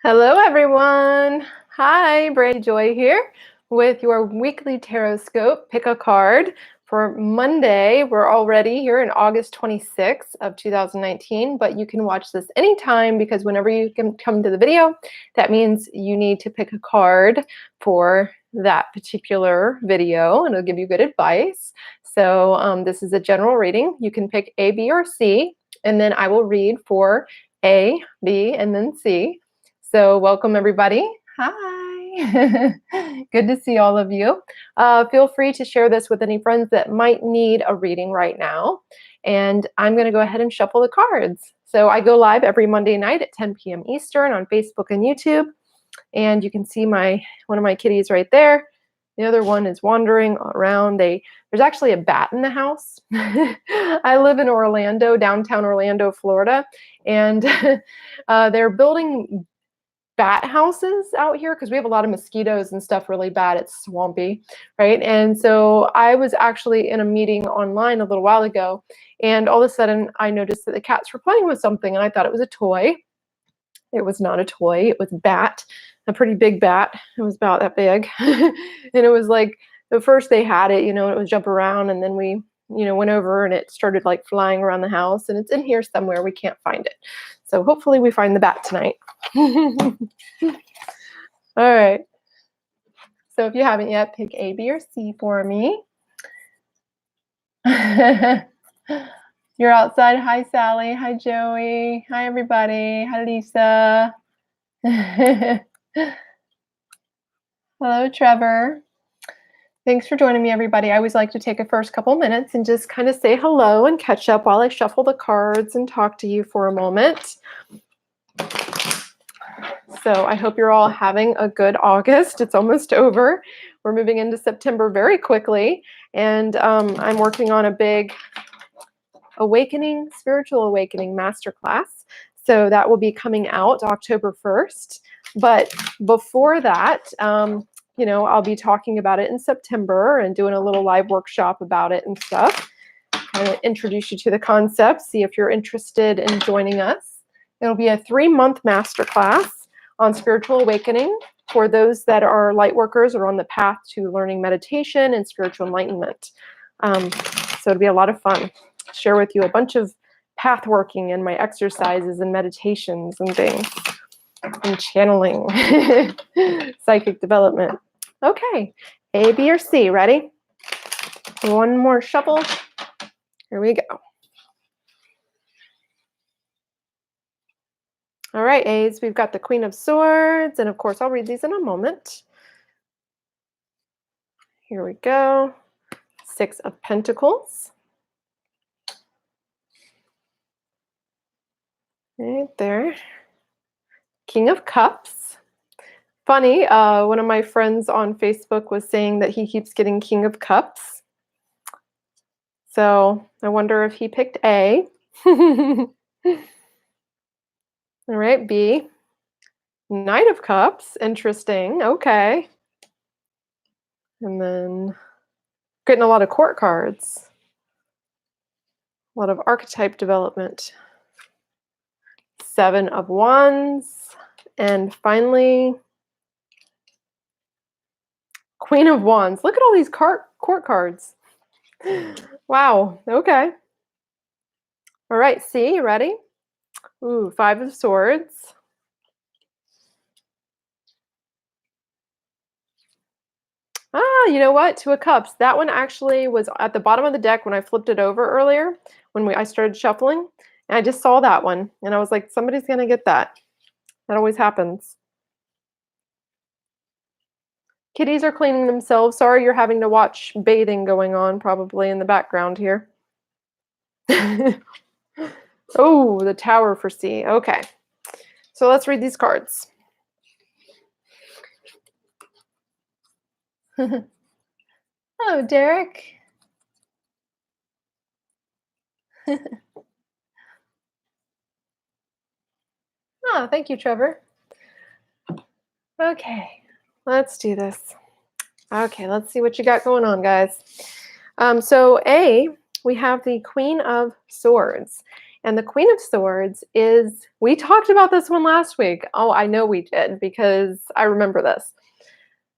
Hello, everyone. Hi, Brandy Joy here with your weekly tarot scope. Pick a card for Monday. We're already here in August 26th of 2019, but you can watch this anytime because whenever you can come to the video, that means you need to pick a card for that particular video, and it'll give you good advice. So this is a general reading. You can pick A, B, or C, and then I will read for A, B, and then C. So welcome, everybody. Hi. Good to see all of you. Feel free to share this with any friends that might need a reading right now. And I'm going to go ahead and shuffle the cards. So I go live every Monday night at 10 p.m. Eastern on Facebook and YouTube. And you can see one of my kitties right there. The other one is wandering around. There's actually a bat in the house. I live in Orlando, downtown Orlando, Florida. And they're building bat houses out here because we have a lot of mosquitoes and stuff really bad. It's swampy, right? And so I was actually in a meeting online a little while ago, and all of a sudden I noticed that the cats were playing with something, and I thought it was a toy. It was not a toy. It was a bat, a pretty big bat. It was about that big. And it was like, at first they had it, it would jump around, and then we went over and it started like flying around the house, and it's in here somewhere. We can't find it. So hopefully we find the bat tonight. All right. So if you haven't yet, pick A, B, or C for me. You're outside. Hi, Sally. Hi, Joey. Hi, everybody. Hi, Lisa. Hello, Trevor. Thanks for joining me, everybody. I always like to take a first couple minutes and just kind of say hello and catch up while I shuffle the cards and talk to you for a moment. So I hope you're all having a good August. It's almost over. We're moving into September very quickly. And I'm working on a big spiritual awakening masterclass. So that will be coming out October 1st. But before that, I'll be talking about it in September and doing a little live workshop about it and stuff. Kind of introduce you to the concept, see if you're interested in joining us. It'll be a 3-month masterclass on spiritual awakening for those that are light workers or on the path to learning meditation and spiritual enlightenment. So it'll be a lot of fun. Share with you a bunch of path working and my exercises and meditations and things and channeling, psychic development. Okay, A, B, or C, ready? One more shuffle. Here we go. All right, A's, we've got the Queen of Swords, and of course, I'll read these in a moment. Here we go. 6 of Pentacles. Right there. King of Cups. Funny, one of my friends on Facebook was saying that he keeps getting King of Cups. So I wonder if he picked A. All right, B. Knight of Cups. Interesting. Okay. And then getting a lot of court cards. A lot of archetype development. 7 of Wands. And finally, Queen of Wands. Look at all these court cards. Wow. Okay. All right. C, ready? Ooh, 5 of Swords. You know what? 2 of Cups. That one actually was at the bottom of the deck when I flipped it over earlier when I started shuffling. And I just saw that one. And I was like, somebody's going to get that. That always happens. Kitties are cleaning themselves. Sorry you're having to watch bathing going on probably in the background here. Oh, the Tower for C. Okay. So let's read these cards. Hello, Derek. Oh, thank you, Trevor. Okay, let's do this. Okay, let's see what you got going on, guys. So A, we have the Queen of Swords. And the Queen of Swords is, we talked about this one last week. Oh, I know we did because I remember this.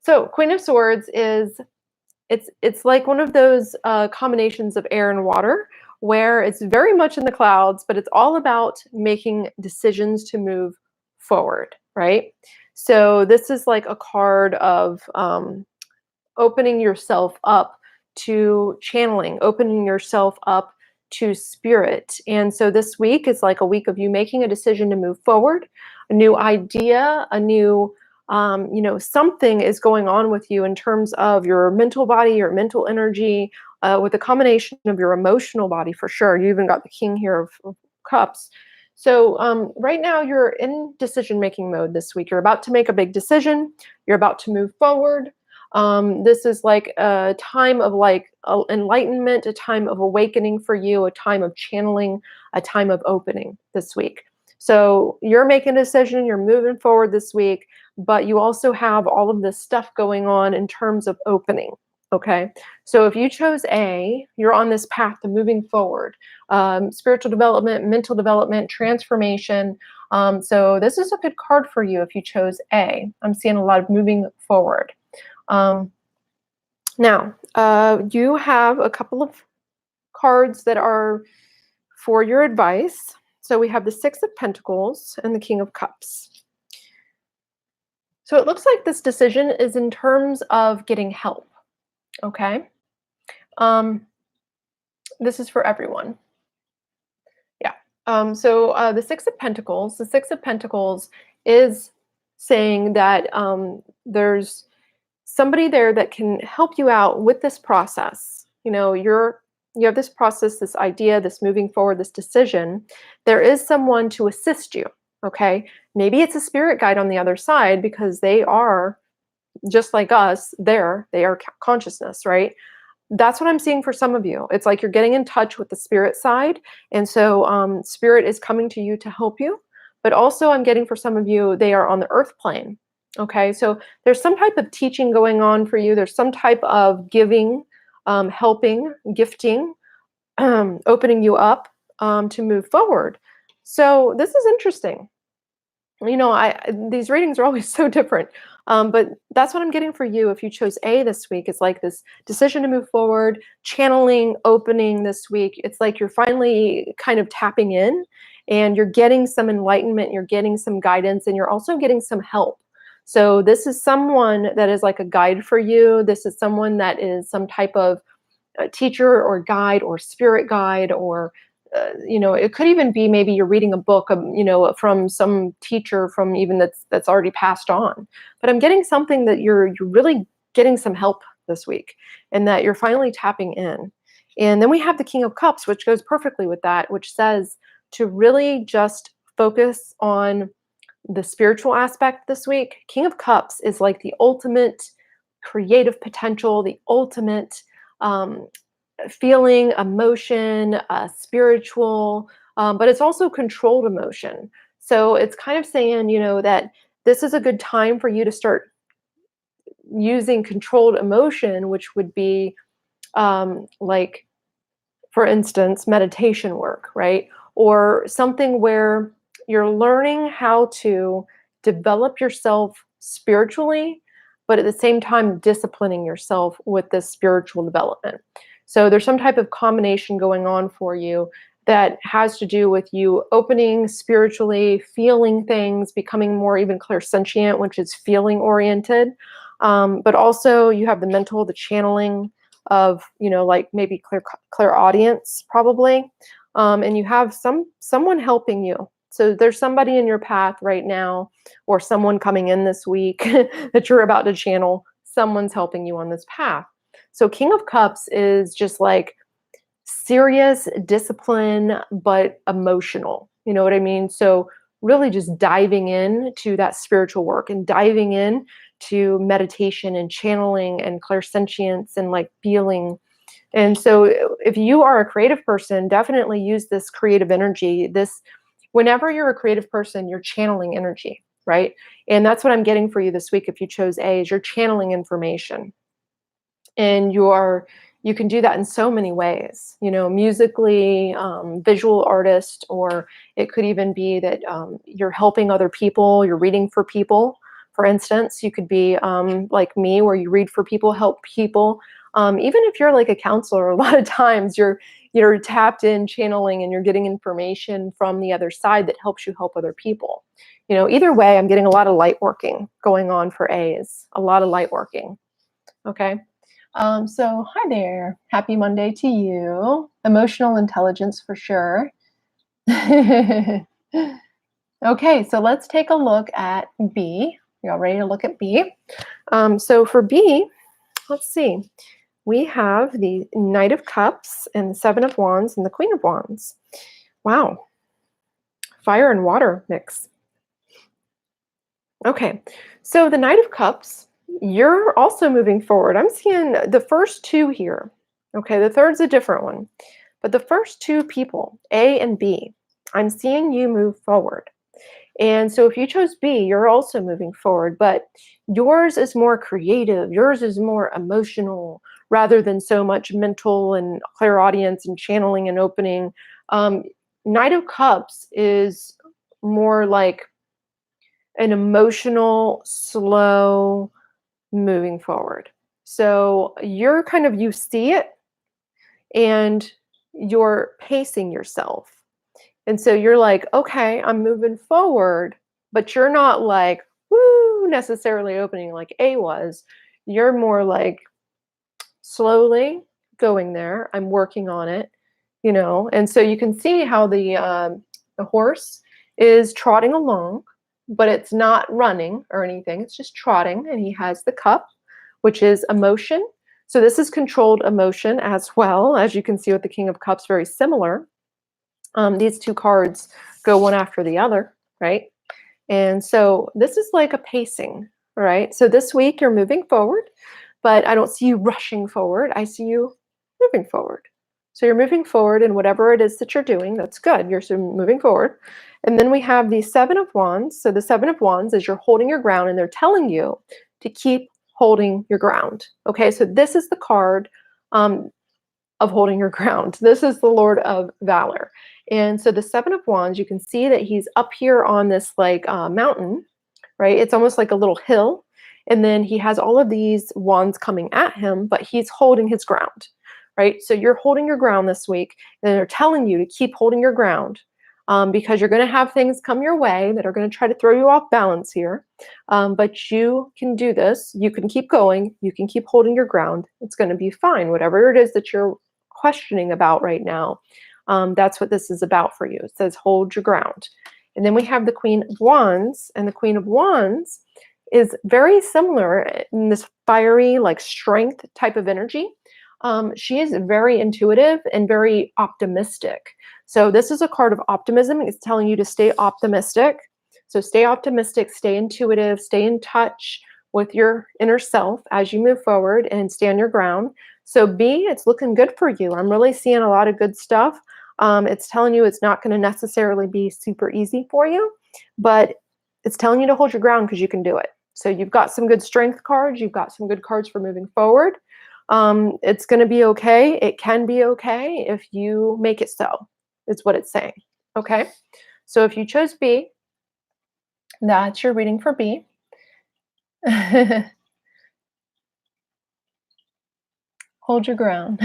So Queen of Swords is, it's like one of those combinations of air and water where it's very much in the clouds, but it's all about making decisions to move forward, right? So this is like a card of opening yourself up to channeling, opening yourself up to spirit. And so this week is like a week of you making a decision to move forward, a new idea, a new, something is going on with you in terms of your mental body, your mental energy, with a combination of your emotional body for sure. You even got the King here of Cups. So right now you're in decision-making mode this week. You're about to make a big decision. You're about to move forward. This is like a time of like enlightenment, a time of awakening for you, a time of channeling, a time of opening this week. So you're making a decision, you're moving forward this week, but you also have all of this stuff going on in terms of opening. Okay, so if you chose A, you're on this path to moving forward, spiritual development, mental development, transformation. So this is a good card for you if you chose A. I'm seeing a lot of moving forward. Now, you have a couple of cards that are for your advice. So we have the Six of Pentacles and the King of Cups. So it looks like this decision is in terms of getting help, okay? This is for everyone. Yeah. The Six of Pentacles is saying that there's somebody there that can help you out with this process. You know, you have this process, this idea, this moving forward, this decision. There is someone to assist you, okay? Maybe it's a spirit guide on the other side because they are just like us, they are consciousness, right? That's what I'm seeing for some of you. It's like you're getting in touch with the spirit side. And so spirit is coming to you to help you. But also I'm getting for some of you, they are on the earth plane. Okay, so there's some type of teaching going on for you. There's some type of giving, helping, gifting, opening you up to move forward. So this is interesting. You know, these readings are always so different, but that's what I'm getting for you. If you chose A this week, it's like this decision to move forward, channeling, opening this week. It's like you're finally kind of tapping in, and you're getting some enlightenment, you're getting some guidance, and you're also getting some help. So this is someone that is like a guide for you. This is someone that is some type of teacher or guide or spirit guide, or it could even be maybe you're reading a book, from some teacher from even that's already passed on. But I'm getting something that you're really getting some help this week, and that you're finally tapping in. And then we have the King of Cups, which goes perfectly with that, which says to really just focus on the spiritual aspect this week. King of Cups is like the ultimate creative potential, the ultimate feeling, emotion, spiritual, but it's also controlled emotion. So it's kind of saying, that this is a good time for you to start using controlled emotion, which would be like, for instance, meditation work, right? Or something where you're learning how to develop yourself spiritually, but at the same time disciplining yourself with this spiritual development. So there's some type of combination going on for you that has to do with you opening spiritually, feeling things, becoming more even clairsentient, which is feeling oriented. But also you have the mental, the channeling of, like maybe clairaudience probably. And you have someone helping you. So there's somebody in your path right now, or someone coming in this week that you're about to channel. Someone's helping you on this path. So King of Cups is just like serious discipline, but emotional. You know what I mean? So really just diving in to that spiritual work and diving in to meditation and channeling and clairsentience and like feeling. And so if you are a creative person, definitely use this creative energy. Whenever you're a creative person, you're channeling energy, right? And that's what I'm getting for you this week. If you chose A, is you're channeling information, and you are you can do that in so many ways, musically, visual artist, or it could even be that you're helping other people, you're reading for people. For instance, you could be like me, where you read for people, help people. Even if you're like a counselor, a lot of times you're tapped in channeling, and you're getting information from the other side that helps you help other people. Either way, I'm getting a lot of light working going on for A's, a lot of light working. Okay. So hi there. Happy Monday to you. Emotional intelligence for sure. Okay, so let's take a look at B. Y'all ready to look at B? So for B, let's see. We have the Knight of Cups and the Seven of Wands and the Queen of Wands. Wow. Fire and water mix. Okay, so the Knight of Cups, you're also moving forward. I'm seeing the first two here. Okay, the third's a different one. But the first two people, A and B, I'm seeing you move forward. And so if you chose B, you're also moving forward, but yours is more creative. Yours is more emotional rather than so much mental and clairaudience and channeling and opening. Knight of Cups is more like an emotional, slow moving forward. So you're kind of, you see it and you're pacing yourself. And so you're like, okay, I'm moving forward, but you're not like, woo, necessarily opening like A was. You're more like slowly going there. I'm working on it, And so you can see how the horse is trotting along, but it's not running or anything. It's just trotting, and he has the cup, which is emotion. So this is controlled emotion as well. As you can see with the King of Cups, very similar. These two cards go one after the other, right? And so this is like a pacing, right? So this week you're moving forward, but I don't see you rushing forward. I see you moving forward. So you're moving forward in whatever it is that you're doing. That's good. You're moving forward. And then we have the Seven of Wands. So the Seven of Wands is you're holding your ground, and they're telling you to keep holding your ground. Okay, so this is the card of holding your ground. This is the Lord of Valor. And so the Seven of Wands, you can see that he's up here on this like mountain, right? It's almost like a little hill. And then he has all of these wands coming at him, but he's holding his ground, right? So you're holding your ground this week, and they're telling you to keep holding your ground because you're going to have things come your way that are going to try to throw you off balance here. But you can do this. You can keep going. You can keep holding your ground. It's going to be fine. Whatever it is that you're questioning about right now, that's what this is about for you. It says hold your ground. And then we have the Queen of Wands, and the Queen of Wands is very similar in this fiery, like strength type of energy. She is very intuitive and very optimistic. So this is a card of optimism. It's telling you to stay optimistic. So stay optimistic, stay intuitive, stay in touch with your inner self as you move forward, and stand your ground. So B, it's looking good for you. I'm really seeing a lot of good stuff. It's telling you it's not going to necessarily be super easy for you, but it's telling you to hold your ground because you can do it. So you've got some good strength cards. You've got some good cards for moving forward. It's going to be okay. It can be okay if you make it so, is what it's saying. Okay. So if you chose B, that's your reading for B. Hold your ground.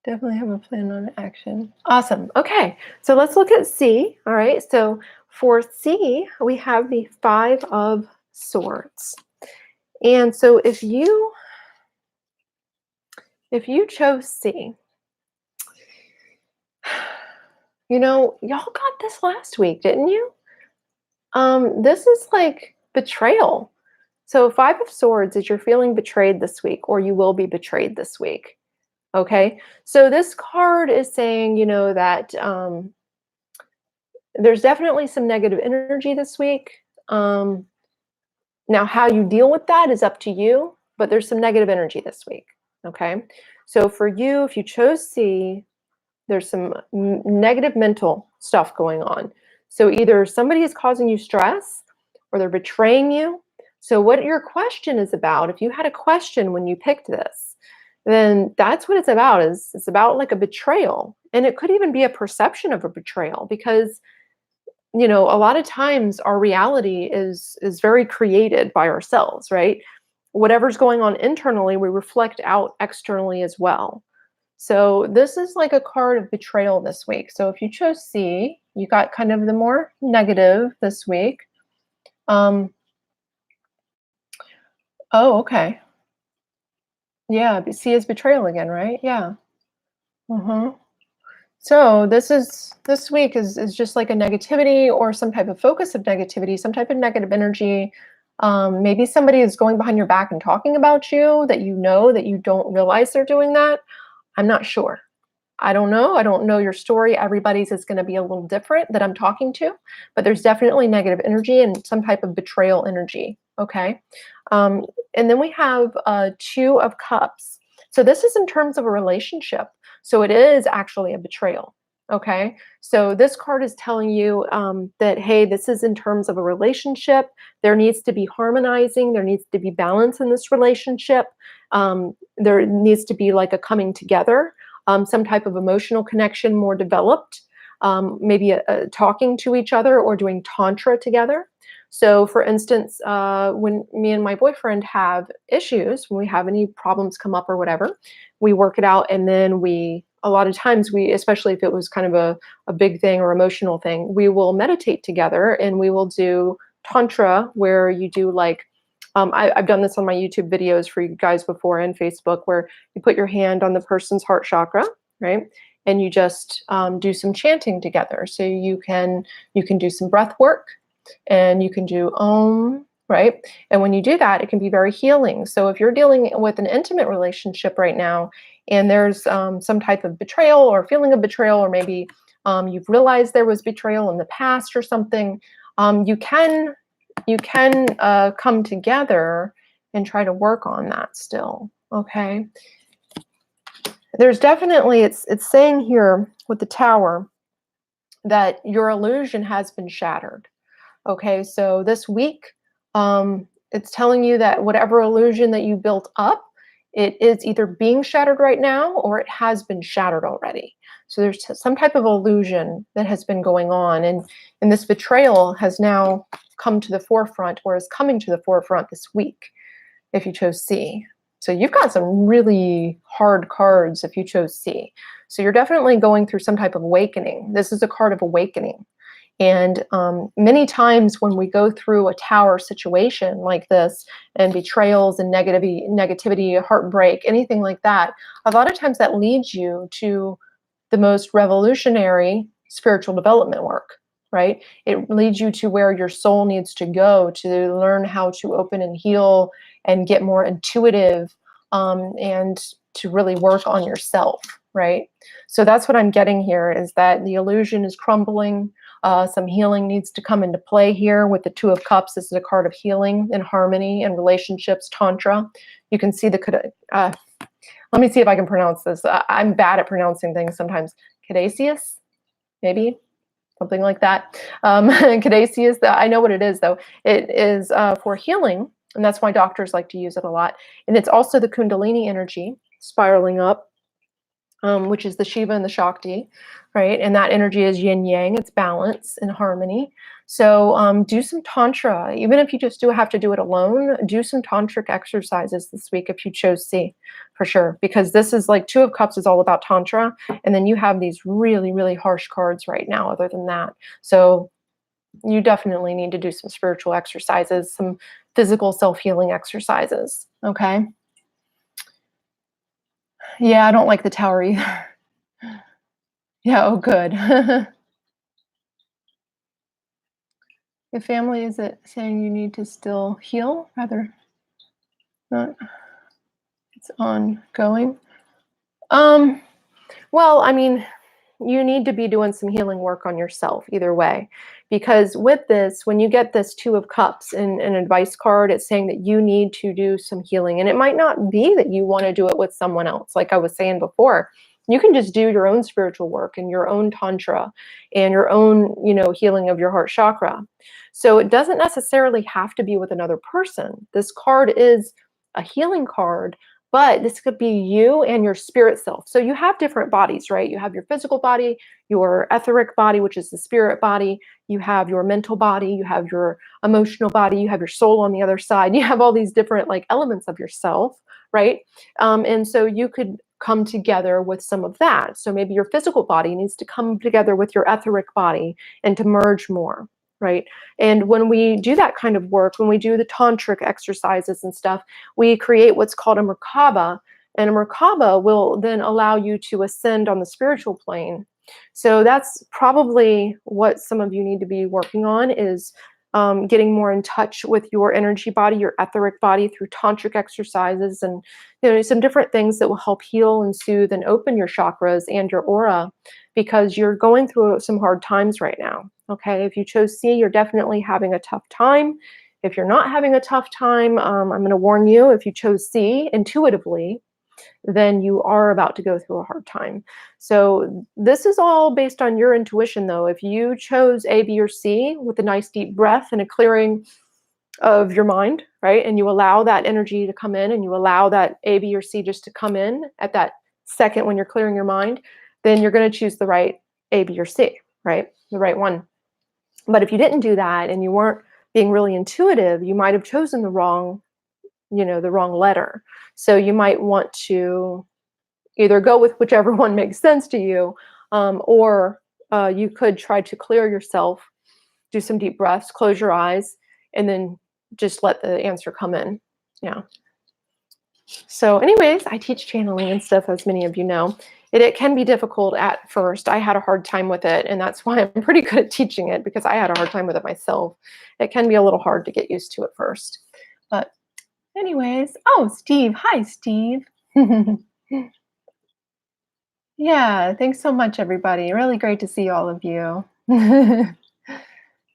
Definitely have a plan on action. Awesome. Okay, so let's look at C. All right, so for C, we have the Five of Swords. And so if you chose C, y'all got this last week, didn't you? This is like betrayal. So Five of Swords is you're feeling betrayed this week, or you will be betrayed this week. Okay, so this card is saying, that there's definitely some negative energy this week. Now, how you deal with that is up to you, but there's some negative energy this week. Okay, so for you, if you chose C, there's some negative mental stuff going on. So either somebody is causing you stress, or they're betraying you, So what your question is about, if you had a question when you picked this, then that's what it's about. Is it's about like a betrayal. And it could even be a perception of a betrayal because a lot of times our reality is very created by ourselves, right? Whatever's going on internally, we reflect out externally as well. So this is like a card of betrayal this week. So if you chose C, you got kind of the more negative this week. Oh, okay. Yeah, C is betrayal again, right? Yeah. Mm-hmm. So this week is just like a negativity or some type of focus of negativity, some type of negative energy. Maybe somebody is going behind your back and talking about you that you don't realize they're doing that. I'm not sure. I don't know. I don't know your story. Everybody's is going to be a little different that I'm talking to, but there's definitely negative energy and some type of betrayal energy. Okay. Um, and then we have Two of Cups. So this is in terms of a relationship. So it is actually a betrayal. Okay. So this card is telling you that, hey, this is in terms of a relationship. There needs to be harmonizing. There needs to be balance in this relationship. There needs to be like a coming together, some type of emotional connection more developed, maybe talking to each other or doing tantra together. So, for instance, when me and my boyfriend have issues, when we have any problems come up or whatever, we work it out. And then a lot of times, especially if it was kind of a big thing or emotional thing, we will meditate together and we will do tantra where you do like, I've done this on my YouTube videos for you guys before and Facebook, where you put your hand on the person's heart chakra, right? And you just do some chanting together. So you can do some breath work and you can do Om, right? And when you do that, it can be very healing. So if you're dealing with an intimate relationship right now and there's some type of betrayal or feeling of betrayal, or maybe you've realized there was betrayal in the past or something, you can come together and try to work on that still. Okay. There's definitely, it's saying here with the Tower that your illusion has been shattered. Okay, so this week, it's telling you that whatever illusion that you built up, it is either being shattered right now or it has been shattered already. So there's some type of illusion that has been going on, and this betrayal has now come to the forefront, or is coming to the forefront this week if you chose C. So you've got some really hard cards if you chose C. So you're definitely going through some type of awakening. This is a card of awakening. And many times when we go through a Tower situation like this, and betrayals and negativity, heartbreak, anything like that, a lot of times that leads you to the most revolutionary spiritual development work, right? It leads you to where your soul needs to go to learn how to open and heal and get more intuitive, and to really work on yourself, right? So that's what I'm getting here, is that the illusion is crumbling. Some healing needs to come into play here with the Two of Cups. This is a card of healing and harmony and relationships, tantra. You can see let me see if I can pronounce this. I'm bad at pronouncing things sometimes. Caduceus, maybe something like that. Caduceus, I know what it is though. It is for healing, and that's why doctors like to use it a lot. And it's also the Kundalini energy spiraling up, which is the Shiva and the Shakti, right? And that energy is yin yang, it's balance and harmony. So do some tantra, even if you just have to do it alone. Do some tantric exercises this week if you chose C, for sure, because this is like Two of Cups is all about tantra, and then you have these really, really harsh cards right now. Other than that, so you definitely need to do some spiritual exercises, some physical self-healing exercises. Okay. Yeah, I don't like the Tower either. Yeah, oh, good. Your family, is it saying you need to still heal? Rather not, it's ongoing. Um, well, I mean, you need to be doing some healing work on yourself either way. Because with this, when you get this Two of Cups in an advice card, it's saying that you need to do some healing. And it might not be that you want to do it with someone else, like I was saying before. You can just do your own spiritual work and your own tantra and your own, healing of your heart chakra. So it doesn't necessarily have to be with another person. This card is a healing card, but this could be you and your spirit self. So you have different bodies, right? You have your physical body, your etheric body, which is the spirit body. You have your mental body, you have your emotional body, you have your soul on the other side. You have all these different like elements of yourself, right? And so you could come together with some of that. So maybe your physical body needs to come together with your etheric body and to merge more, right? And when we do that kind of work, when we do the tantric exercises and stuff, we create what's called a Merkaba. And a Merkaba will then allow you to ascend on the spiritual plane. So that's probably what some of you need to be working on, is getting more in touch with your energy body, your etheric body, through tantric exercises and some different things that will help heal and soothe and open your chakras and your aura, because you're going through some hard times right now. Okay, if you chose C, you're definitely having a tough time. If you're not having a tough time, I'm going to warn you, if you chose C intuitively, then you are about to go through a hard time. So this is all based on your intuition, though. If you chose A, B, or C with a nice deep breath and a clearing of your mind, right, and you allow that energy to come in and you allow that A, B, or C just to come in at that second when you're clearing your mind, then you're going to choose the right A, B, or C, right? The right one. But if you didn't do that and you weren't being really intuitive, you might have chosen the wrong letter. So you might want to either go with whichever one makes sense to you, or you could try to clear yourself, do some deep breaths, close your eyes, and then just let the answer come in. Yeah. So anyways, I teach channeling and stuff, as many of you know. It can be difficult at first. I had a hard time with it, and that's why I'm pretty good at teaching it, because I had a hard time with it myself. It can be a little hard to get used to at first. But anyways, oh, Steve. Hi, Steve. Yeah, thanks so much, everybody. Really great to see all of you.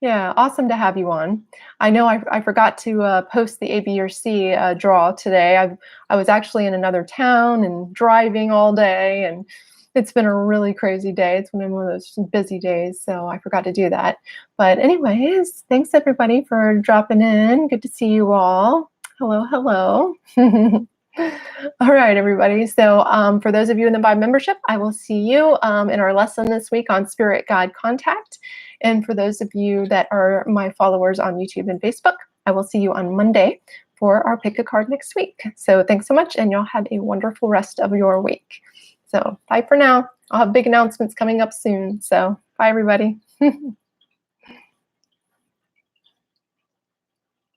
Yeah, awesome to have you on. I know I forgot to post the A, B, or C draw today. I was actually in another town and driving all day, and it's been a really crazy day. It's been one of those busy days, so I forgot to do that. But anyways, thanks everybody for dropping in. Good to see you all. Hello, hello. All right, everybody. So for those of you in the Vibe membership, I will see you in our lesson this week on Spirit Guide Contact. And for those of you that are my followers on YouTube and Facebook, I will see you on Monday for our Pick a Card next week. So thanks so much, and y'all have a wonderful rest of your week. So bye for now. I'll have big announcements coming up soon. So bye, everybody.